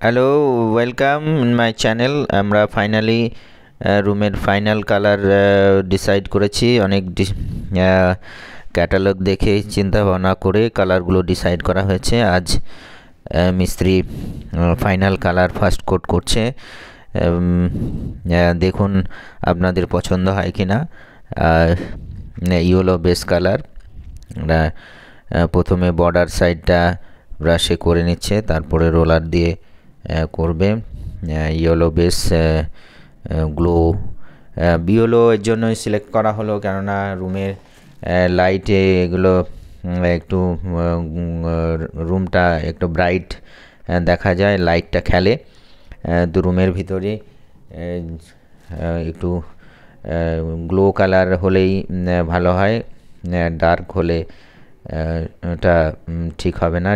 Hello, welcome in my channel. আমরা finally রুমের final colour decide করেছি। অনেক ক্যাটালগ দেখে চিন্তা ভাবনা করে কালারগুলো ডিসাইড করা হয়েছে। আজ মিস্ত্রি ফাইনাল কালার ফার্স্ট কোট করছে। দেখুন আপনাদের পছন্দ হয় কি না। Yellow base colour. প্রথমে বর্ডার সাইডটা ব্রাশে করে নিচ্ছে, তারপরে রোলার দিয়ে করবে। ইয়েলো বেস গ্লো বিওলো এর জন্যই সিলেক্ট করা হলো, কেননা রুমের লাইটে এগুলো একটু রুমটা একটু ব্রাইট দেখা যায়, লাইটটা খেলে। তো রুমের ভিতরে একটু গ্লো কালার হলেই ভালো হয়। ডার্ক হলে এটা ঠিক হবে না।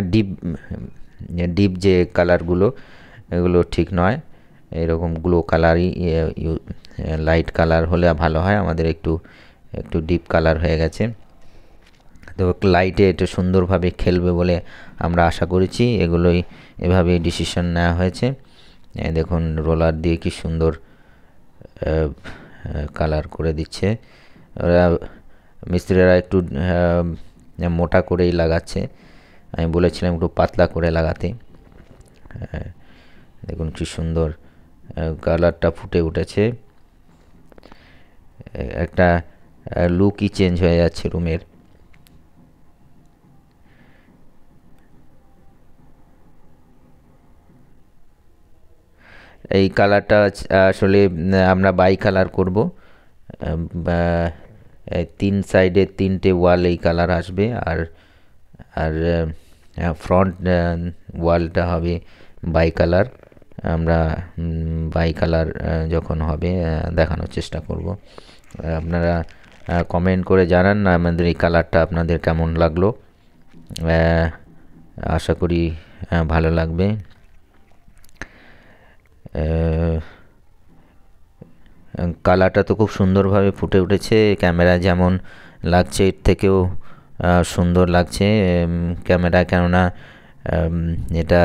ডিপ যে কালারগুলো এগুলো ঠিক নয়। এরকম গ্লো কালারই লাইট কালার হলে ভালো হয়। আমাদের একটু ডিপ কালার হয়ে গেছে, তো লাইটে এটা সুন্দরভাবে খেলবে বলে আমরা আশা করেছি। এগুলোই এভাবেই ডিসিশন নেওয়া হয়েছে। দেখুন রোলার দিয়ে কি সুন্দর কালার করে দিচ্ছে। ওরা মিস্ত্রিরা একটু মোটা করেই লাগাচ্ছে, আমি বলেছিলাম একটু পাতলা করে লাগাতে। দেখুন কি সুন্দর কালারটা ফুটে উঠেছে। একটা লুকই চেঞ্জ হয়ে যাচ্ছে রুমের। এই কালারটা আসলে আমরা বাই কালার করব। তিন সাইডে তিনটে ওয়াল এই কালার আসবে, আর আর ফ্রন্ট ওয়ালটা হবে বাই কালার। আমরা বাই কালার যখন হবে দেখানোর চেষ্টা করব। আপনারা কমেন্ট করে জানান না আমাদের এই কালারটা আপনাদের কেমন লাগলো। আশা করি ভালো লাগবে। কালারটা তো খুব সুন্দরভাবে ফুটে উঠেছে। ক্যামেরা যেমন লাগছে এর থেকেও সুন্দর লাগছে ক্যামেরা, কেননা এটা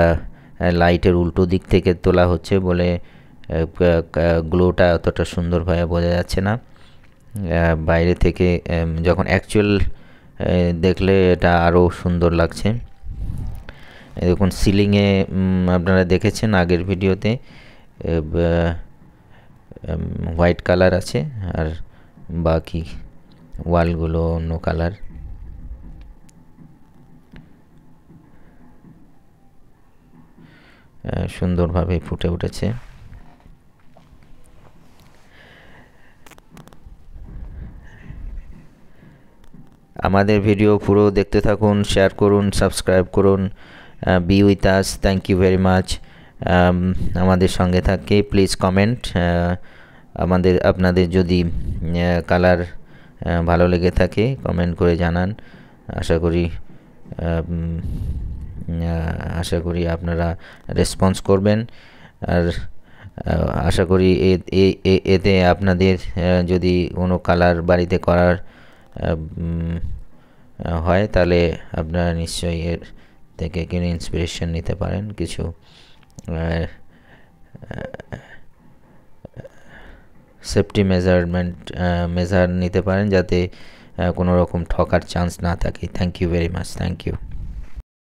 লাইটের উল্টো দিক থেকে তোলা হচ্ছে বলে গ্লোটা অতটা সুন্দরভাবে বোঝা যাচ্ছে না। বাইরে থেকে যখন অ্যাকচুয়াল দেখলে এটা আরও সুন্দর লাগছে। দেখুন সিলিংয়ে আপনারা দেখেছেন আগের ভিডিওতে হোয়াইট কালার আছে, আর বাকি ওয়ালগুলো অন্য কালার। সুন্দরভাবে ফুটে উঠেছে। আমাদের ভিডিও পুরো দেখতে থাকুন, শেয়ার করুন, সাবস্ক্রাইব করুন। Be with us. Thank you very much. আমাদের সঙ্গে থাকে প্লিজ কমেন্ট। আপনাদের যদি কালার ভালো লেগে থাকে কমেন্ট করে জানান। আশা করি আপনারা রেসপন্স করবেন। আর আশা করি এতে আপনাদের যদি কোনো কালার বাড়িতে করার হয় তাহলে আপনারা নিশ্চয়ই এর থেকে কিনে ইন্সপিরেশন নিতে পারেন, কিছু সেফটি মেজার নিতে পারেন, যাতে কোনো রকম ঠকার চান্স না থাকে। Thank you very much. Thank you.